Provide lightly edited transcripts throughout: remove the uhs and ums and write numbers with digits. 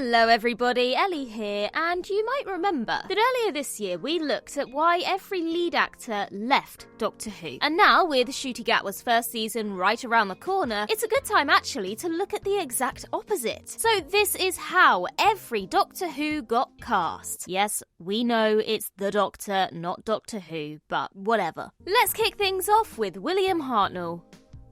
Hello everybody, Ellie here, and you might remember that earlier this year we looked at why every lead actor left Doctor Who. And now, with Ncuti Gatwa's first season right around the corner, it's a good time actually to look at the exact opposite. So this is how every Doctor Who got cast. Yes, we know it's the Doctor, not Doctor Who, but whatever. Let's kick things off with William Hartnell.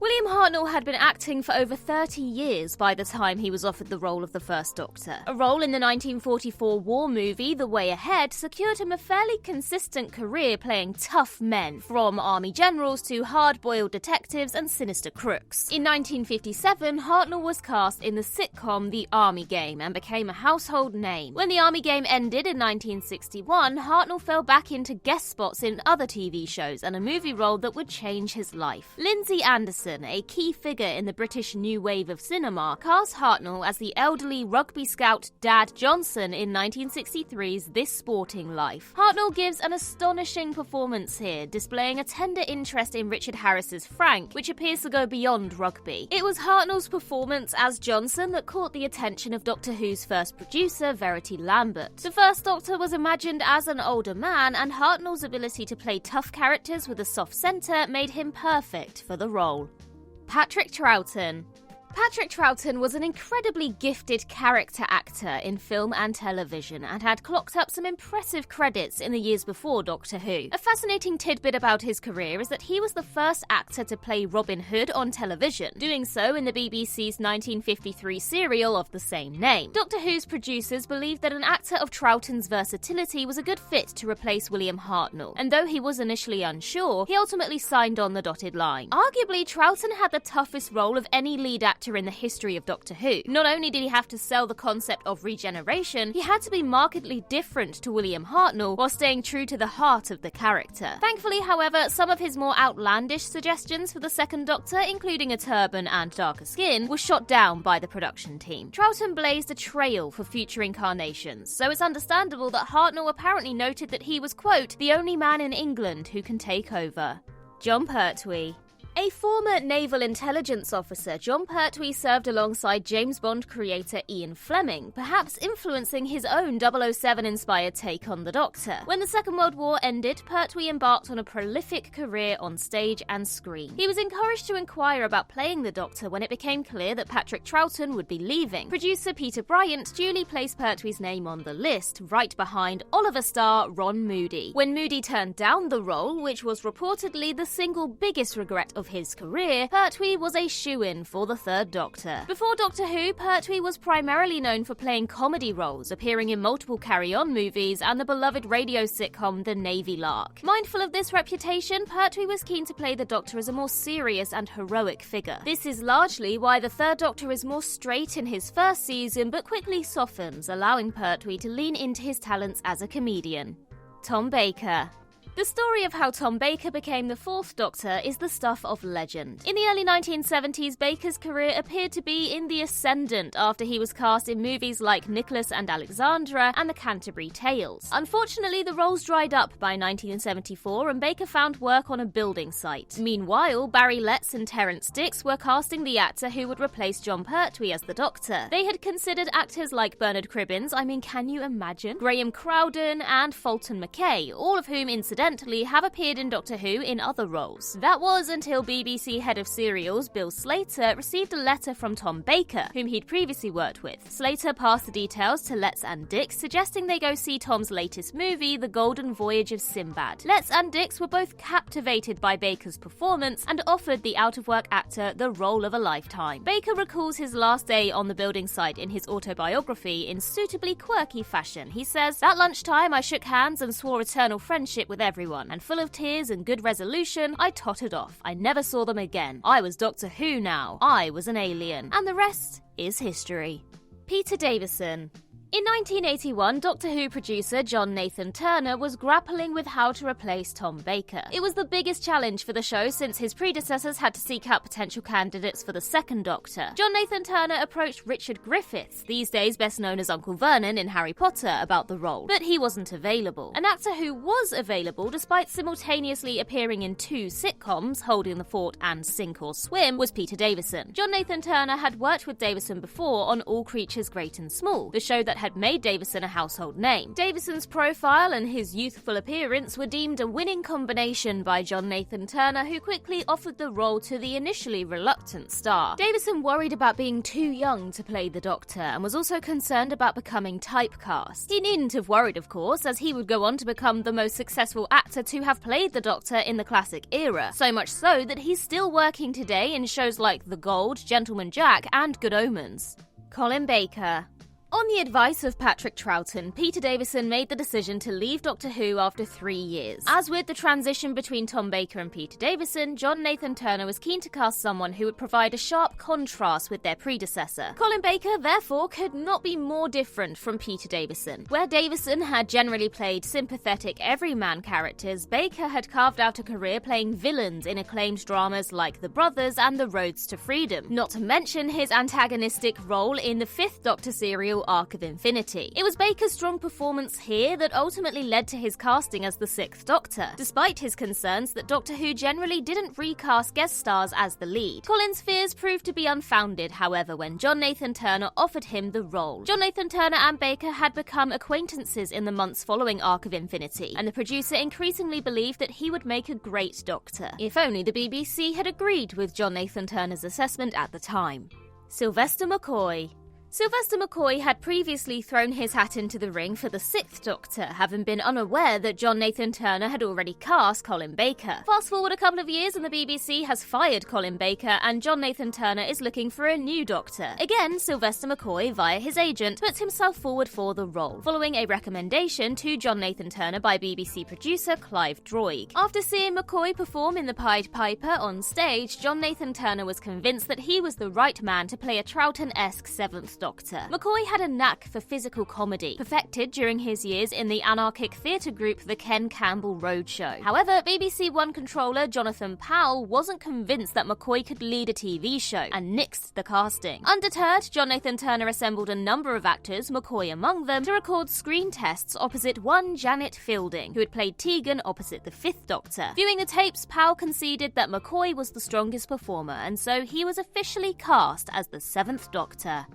William Hartnell had been acting for over 30 years by the time he was offered the role of the First Doctor. A role in the 1944 war movie The Way Ahead secured him a fairly consistent career playing tough men, from army generals to hard-boiled detectives and sinister crooks. In 1957, Hartnell was cast in the sitcom The Army Game and became a household name. When The Army Game ended in 1961, Hartnell fell back into guest spots in other TV shows and a movie role that would change his life. Lindsay Anderson, a key figure in the British new wave of cinema, cast Hartnell as the elderly rugby scout Dad Johnson in 1963's This Sporting Life. Hartnell gives an astonishing performance here, displaying a tender interest in Richard Harris's Frank, which appears to go beyond rugby. It was Hartnell's performance as Johnson that caught the attention of Doctor Who's first producer, Verity Lambert. The First Doctor was imagined as an older man, and Hartnell's ability to play tough characters with a soft centre made him perfect for the role. Patrick Troughton. Patrick Troughton was an incredibly gifted character actor in film and television and had clocked up some impressive credits in the years before Doctor Who. A fascinating tidbit about his career is that he was the first actor to play Robin Hood on television, doing so in the BBC's 1953 serial of the same name. Doctor Who's producers believed that an actor of Troughton's versatility was a good fit to replace William Hartnell, and though he was initially unsure, he ultimately signed on the dotted line. Arguably, Troughton had the toughest role of any lead actor in the history of Doctor Who. Not only did he have to sell the concept of regeneration, he had to be markedly different to William Hartnell while staying true to the heart of the character. Thankfully, however, some of his more outlandish suggestions for the Second Doctor, including a turban and darker skin, were shot down by the production team. Troughton blazed a trail for future incarnations, so it's understandable that Hartnell apparently noted that he was, quote, the only man in England who can take over. Jon Pertwee. A former naval intelligence officer, Jon Pertwee served alongside James Bond creator Ian Fleming, perhaps influencing his own 007-inspired take on the Doctor. When the Second World War ended, Pertwee embarked on a prolific career on stage and screen. He was encouraged to inquire about playing the Doctor when it became clear that Patrick Troughton would be leaving. Producer Peter Bryant duly placed Pertwee's name on the list, right behind Oliver star Ron Moody. When Moody turned down the role, which was reportedly the single biggest regret of his career, Pertwee was a shoo-in for the Third Doctor. Before Doctor Who, Pertwee was primarily known for playing comedy roles, appearing in multiple Carry On movies and the beloved radio sitcom The Navy Lark. Mindful of this reputation, Pertwee was keen to play the Doctor as a more serious and heroic figure. This is largely why the Third Doctor is more straight in his first season, but quickly softens, allowing Pertwee to lean into his talents as a comedian. Tom Baker. The story of how Tom Baker became the Fourth Doctor is the stuff of legend. In the early 1970s, Baker's career appeared to be in the ascendant after he was cast in movies like Nicholas and Alexandra and The Canterbury Tales. Unfortunately, the roles dried up by 1974 and Baker found work on a building site. Meanwhile, Barry Letts and Terence Dix were casting the actor who would replace Jon Pertwee as the Doctor. They had considered actors like Bernard Cribbins, can you imagine? Graham Crowden and Fulton McKay, all of whom incidentally have appeared in Doctor Who in other roles. That was until BBC head of serials Bill Slater received a letter from Tom Baker, whom he'd previously worked with. Slater passed the details to Letts and Dix, suggesting they go see Tom's latest movie, The Golden Voyage of Sinbad. Letts and Dix were both captivated by Baker's performance and offered the out-of-work actor the role of a lifetime. Baker recalls his last day on the building site in his autobiography in suitably quirky fashion. He says, "That lunchtime I shook hands and swore eternal friendship with everyone, and full of tears and good resolution, I tottered off. I never saw them again. I was Doctor Who now. I was an alien." And the rest is history. Peter Davison. In 1981, Doctor Who producer John Nathan Turner was grappling with how to replace Tom Baker. It was the biggest challenge for the show since his predecessors had to seek out potential candidates for the second Doctor. John Nathan Turner approached Richard Griffiths, these days best known as Uncle Vernon in Harry Potter, about the role, but he wasn't available. An actor who was available, despite simultaneously appearing in 2 sitcoms, Holding the Fort and Sink or Swim, was Peter Davison. John Nathan Turner had worked with Davison before on All Creatures Great and Small, the show that had made Davison a household name. Davison's profile and his youthful appearance were deemed a winning combination by John Nathan Turner, who quickly offered the role to the initially reluctant star. Davison worried about being too young to play the Doctor and was also concerned about becoming typecast. He needn't have worried, of course, as he would go on to become the most successful actor to have played the Doctor in the classic era, so much so that he's still working today in shows like The Gold, Gentleman Jack, and Good Omens. Colin Baker. On the advice of Patrick Troughton, Peter Davison made the decision to leave Doctor Who after 3 years. As with the transition between Tom Baker and Peter Davison, John Nathan Turner was keen to cast someone who would provide a sharp contrast with their predecessor. Colin Baker, therefore, could not be more different from Peter Davison. Where Davison had generally played sympathetic everyman characters, Baker had carved out a career playing villains in acclaimed dramas like The Brothers and The Roads to Freedom, not to mention his antagonistic role in the 5th Doctor serial Arc of Infinity. It was Baker's strong performance here that ultimately led to his casting as the 6th Doctor, despite his concerns that Doctor Who generally didn't recast guest stars as the lead. Colin's fears proved to be unfounded, however, when John Nathan Turner offered him the role. John Nathan Turner and Baker had become acquaintances in the months following Arc of Infinity, and the producer increasingly believed that he would make a great Doctor. If only the BBC had agreed with John Nathan Turner's assessment at the time. Sylvester McCoy. Sylvester McCoy had previously thrown his hat into the ring for the 6th Doctor, having been unaware that John Nathan Turner had already cast Colin Baker. Fast forward a couple of years and the BBC has fired Colin Baker and John Nathan Turner is looking for a new Doctor. Again, Sylvester McCoy, via his agent, puts himself forward for the role, following a recommendation to John Nathan Turner by BBC producer Clive Droig. After seeing McCoy perform in The Pied Piper on stage, John Nathan Turner was convinced that he was the right man to play a Troughton-esque 7th Doctor. McCoy had a knack for physical comedy, perfected during his years in the anarchic theatre group The Ken Campbell Roadshow. However, BBC One controller Jonathan Powell wasn't convinced that McCoy could lead a TV show, and nixed the casting. Undeterred, John Nathan Turner assembled a number of actors, McCoy among them, to record screen tests opposite one Janet Fielding, who had played Tegan opposite the 5th Doctor. Viewing the tapes, Powell conceded that McCoy was the strongest performer, and so he was officially cast as the 7th Doctor.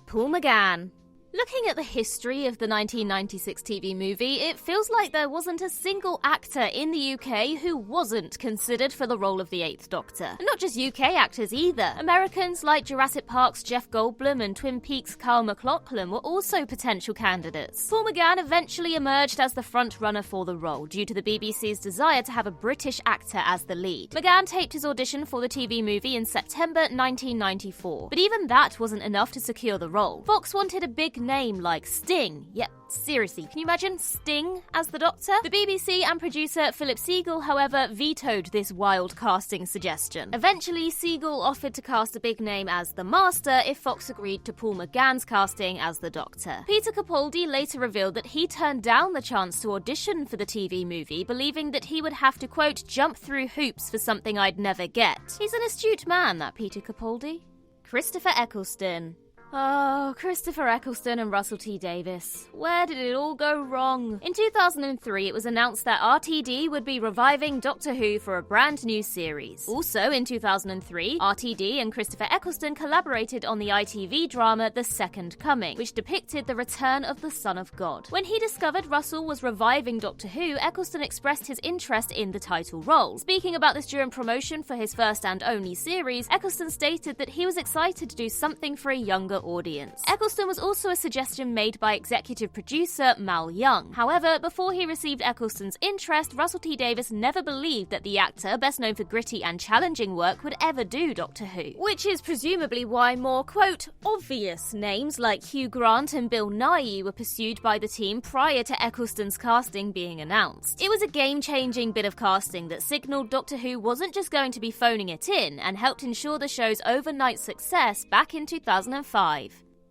Paul McGann. Looking at the history of the 1996 TV movie, it feels like there wasn't a single actor in the UK who wasn't considered for the role of the 8th Doctor. And not just UK actors either. Americans like Jurassic Park's Jeff Goldblum and Twin Peaks' Kyle MacLachlan were also potential candidates. Paul McGann eventually emerged as the front-runner for the role, due to the BBC's desire to have a British actor as the lead. McGann taped his audition for the TV movie in September 1994, but even that wasn't enough to secure the role. Fox wanted a big name like Sting. Yep, seriously, can you imagine Sting as the Doctor? The BBC and producer Philip Siegel, however, vetoed this wild casting suggestion. Eventually, Siegel offered to cast a big name as the Master if Fox agreed to Paul McGann's casting as the Doctor. Peter Capaldi later revealed that he turned down the chance to audition for the TV movie, believing that he would have to, quote, jump through hoops for something I'd never get. He's an astute man, that Peter Capaldi. Christopher Eccleston. Oh, Christopher Eccleston and Russell T Davies. Where did it all go wrong? In 2003, it was announced that RTD would be reviving Doctor Who for a brand new series. Also, in 2003, RTD and Christopher Eccleston collaborated on the ITV drama The Second Coming, which depicted the return of the Son of God. When he discovered Russell was reviving Doctor Who, Eccleston expressed his interest in the title role. Speaking about this during promotion for his first and only series, Eccleston stated that he was excited to do something for a younger audience. Eccleston was also a suggestion made by executive producer Mal Young. However, before he received Eccleston's interest, Russell T Davies never believed that the actor, best known for gritty and challenging work, would ever do Doctor Who. Which is presumably why more, quote, obvious names like Hugh Grant and Bill Nighy were pursued by the team prior to Eccleston's casting being announced. It was a game-changing bit of casting that signalled Doctor Who wasn't just going to be phoning it in, and helped ensure the show's overnight success back in 2005.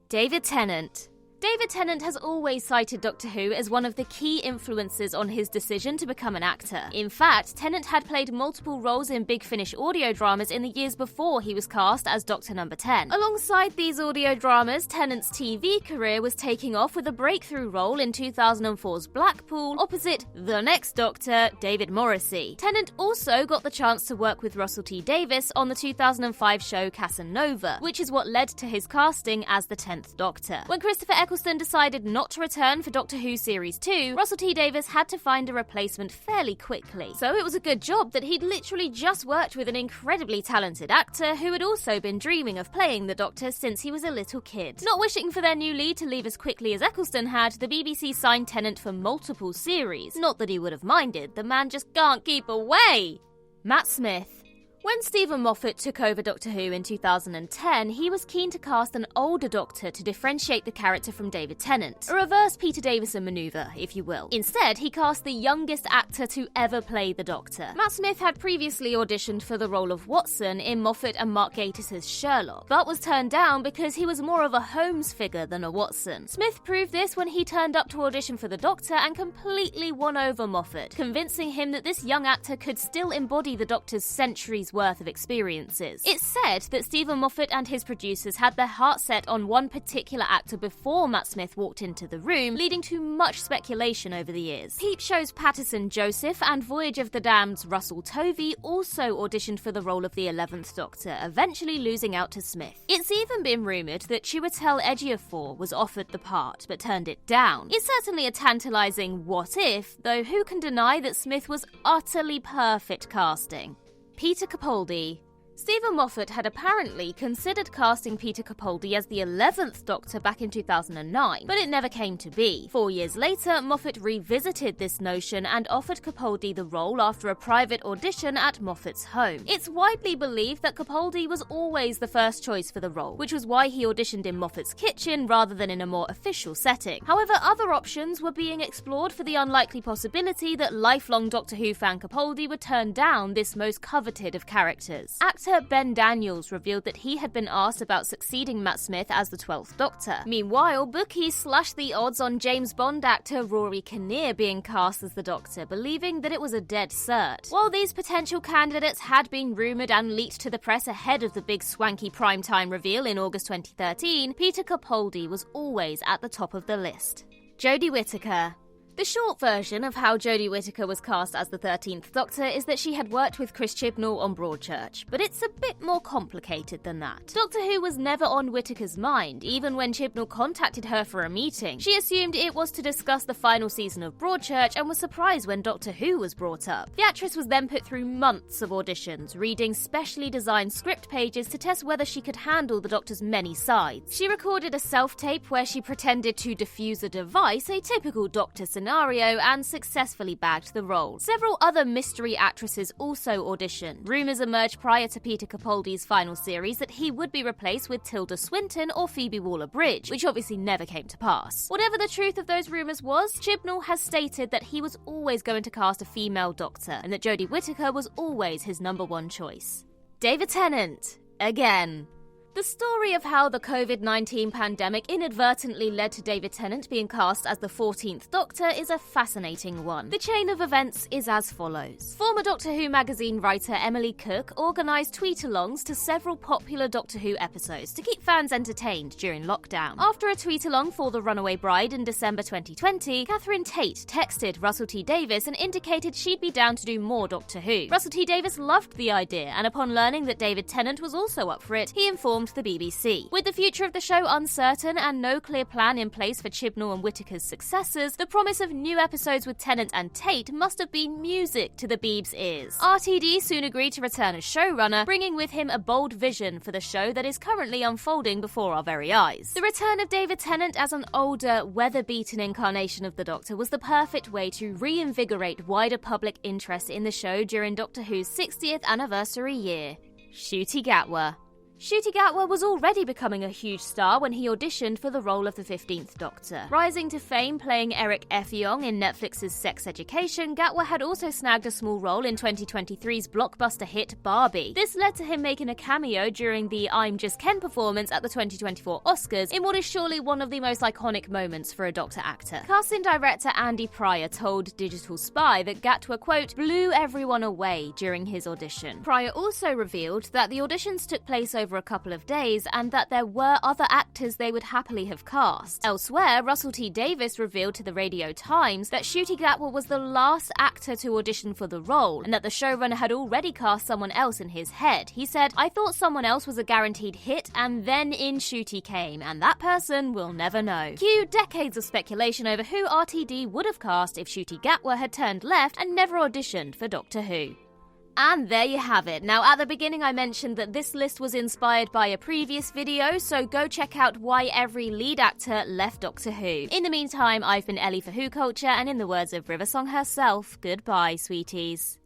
David Tennant. David Tennant has always cited Doctor Who as one of the key influences on his decision to become an actor. In fact, Tennant had played multiple roles in Big Finish audio dramas in the years before he was cast as Doctor Number 10. Alongside these audio dramas, Tennant's TV career was taking off with a breakthrough role in 2004's Blackpool opposite the next Doctor, David Morrissey. Tennant also got the chance to work with Russell T Davies on the 2005 show Casanova, which is what led to his casting as the 10th Doctor. When Christopher Eccleston decided not to return for Doctor Who Series 2, Russell T Davies had to find a replacement fairly quickly. So it was a good job that he'd literally just worked with an incredibly talented actor who had also been dreaming of playing the Doctor since he was a little kid. Not wishing for their new lead to leave as quickly as Eccleston had, the BBC signed Tennant for multiple series. Not that he would have minded, the man just can't keep away! Matt Smith. When Steven Moffat took over Doctor Who in 2010, he was keen to cast an older Doctor to differentiate the character from David Tennant. A reverse Peter Davison manoeuvre, if you will. Instead, he cast the youngest actor to ever play the Doctor. Matt Smith had previously auditioned for the role of Watson in Moffat and Mark Gatiss' Sherlock, but was turned down because he was more of a Holmes figure than a Watson. Smith proved this when he turned up to audition for the Doctor and completely won over Moffat, convincing him that this young actor could still embody the Doctor's centuries worth of experiences. It's said that Steven Moffat and his producers had their heart set on one particular actor before Matt Smith walked into the room, leading to much speculation over the years. Peep Show's Patterson Joseph and Voyage of the Damned's Russell Tovey also auditioned for the role of the 11th Doctor, eventually losing out to Smith. It's even been rumoured that Chiwetel Ejiofor was offered the part, but turned it down. It's certainly a tantalising what if, though who can deny that Smith was utterly perfect casting. Peter Capaldi. Steven Moffat had apparently considered casting Peter Capaldi as the 11th Doctor back in 2009, but it never came to be. 4 years later, Moffat revisited this notion and offered Capaldi the role after a private audition at Moffat's home. It's widely believed that Capaldi was always the first choice for the role, which was why he auditioned in Moffat's kitchen rather than in a more official setting. However, other options were being explored for the unlikely possibility that lifelong Doctor Who fan Capaldi would turn down this most coveted of characters. Actor Ben Daniels revealed that he had been asked about succeeding Matt Smith as the 12th Doctor. Meanwhile, bookies slashed the odds on James Bond actor Rory Kinnear being cast as the Doctor, believing that it was a dead cert. While these potential candidates had been rumoured and leaked to the press ahead of the big swanky primetime reveal in August 2013, Peter Capaldi was always at the top of the list. Jodie Whittaker. The short version of how Jodie Whittaker was cast as the 13th Doctor is that she had worked with Chris Chibnall on Broadchurch, but it's a bit more complicated than that. Doctor Who was never on Whittaker's mind, even when Chibnall contacted her for a meeting. She assumed it was to discuss the final season of Broadchurch and was surprised when Doctor Who was brought up. The actress was then put through months of auditions, reading specially designed script pages to test whether she could handle the Doctor's many sides. She recorded a self-tape where she pretended to defuse a device, a typical Doctor scenario, and successfully bagged the role. Several other mystery actresses also auditioned. Rumours emerged prior to Peter Capaldi's final series that he would be replaced with Tilda Swinton or Phoebe Waller-Bridge, which obviously never came to pass. Whatever the truth of those rumours was, Chibnall has stated that he was always going to cast a female Doctor, and that Jodie Whittaker was always his number one choice. David Tennant. Again. The story of how the COVID-19 pandemic inadvertently led to David Tennant being cast as the 14th Doctor is a fascinating one. The chain of events is as follows. Former Doctor Who magazine writer Emily Cook organised tweet-alongs to several popular Doctor Who episodes to keep fans entertained during lockdown. After a tweet-along for The Runaway Bride in December 2020, Catherine Tate texted Russell T Davies and indicated she'd be down to do more Doctor Who. Russell T Davies loved the idea, and upon learning that David Tennant was also up for it, he informed the BBC. With the future of the show uncertain and no clear plan in place for Chibnall and Whittaker's successors, the promise of new episodes with Tennant and Tate must have been music to the Beebs' ears. RTD soon agreed to return as showrunner, bringing with him a bold vision for the show that is currently unfolding before our very eyes. The return of David Tennant as an older, weather-beaten incarnation of the Doctor was the perfect way to reinvigorate wider public interest in the show during Doctor Who's 60th anniversary year. Ncuti Gatwa. Ncuti Gatwa was already becoming a huge star when he auditioned for the role of the 15th Doctor. Rising to fame playing Eric Effiong in Netflix's Sex Education, Gatwa had also snagged a small role in 2023's blockbuster hit Barbie. This led to him making a cameo during the I'm Just Ken performance at the 2024 Oscars in what is surely one of the most iconic moments for a Doctor actor. Casting director Andy Pryor told Digital Spy that Gatwa, quote, blew everyone away during his audition. Pryor also revealed that the auditions took place over a couple of days and that there were other actors they would happily have cast. Elsewhere, Russell T. Davies revealed to the Radio Times that Ncuti Gatwa was the last actor to audition for the role and that the showrunner had already cast someone else in his head. He said, I thought someone else was a guaranteed hit and then in Ncuti came, and that person will never know. Cue decades of speculation over who RTD would have cast if Ncuti Gatwa had turned left and never auditioned for Doctor Who. And there you have it. Now, at the beginning I mentioned that this list was inspired by a previous video, so go check out why every lead actor left Doctor Who. In the meantime, I've been Ellie for Who Culture, and in the words of Riversong herself, goodbye, sweeties.